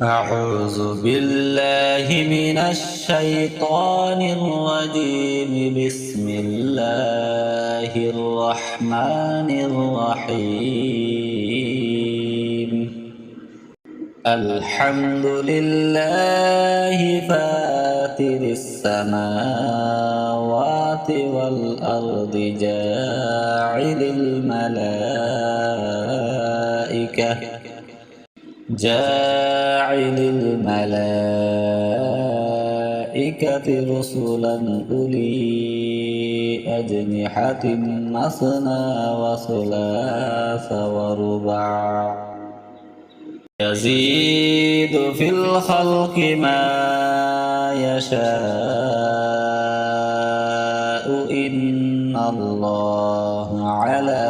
أعوذ بالله من الشيطان الرجيم. بسم الله الرحمن الرحيم. الحمد لله فاطر السماوات والأرض جاعل الملائكة رسلا أولي أجنحة مثنى وثلاث ورباع يزيد في الخلق ما يشاء إن الله على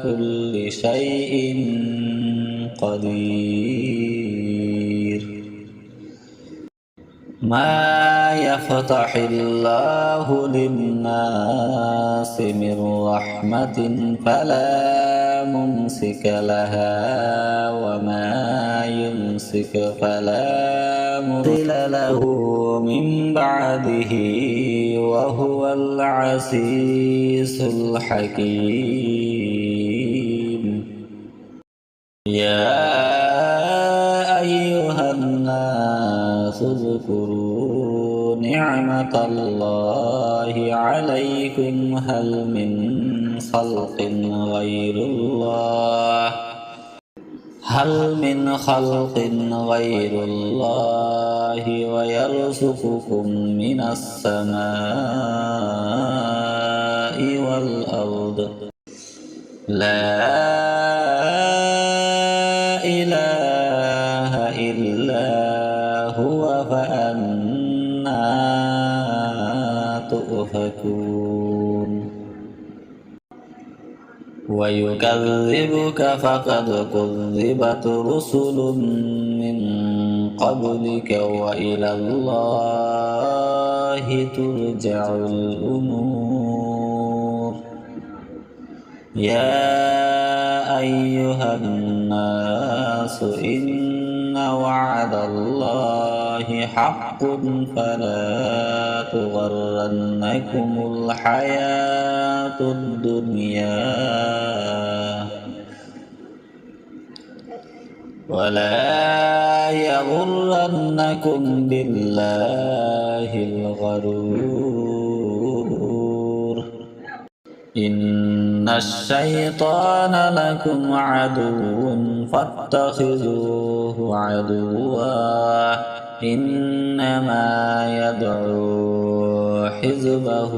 كل شيء قدير. ما يفتح الله للناس من رحمة فلا ممسك لها وما يمسك فلا مرسل له من بعده وهو العزيز الحكيم. يا أيها الناس اذكروا نعمة الله عليكم هل من خلق غير الله ويرزقكم من السماء والأرض لا إله إلا هو فأنى تؤفكون. ويكذبك فقد كذبت رسل من قبلك وإلى الله ترجع الأمور. يا أيها الناس إن وعد الله حق فلا تغرنكم الحياة الدنيا ولا يغرنكم بالله الغرور. إن الشيطان لكم عدو فاتخذوه عدوا إنما يدعو حزبه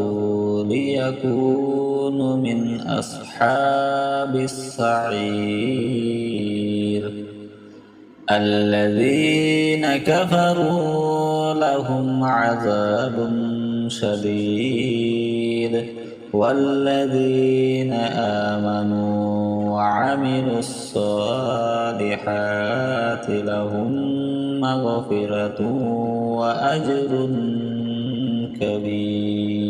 ليكونوا من أصحاب السعير. الذين كفروا لهم عذاب شديد والذين آمنوا وعملوا الصالحات لهم مغفرة وأجر كبير.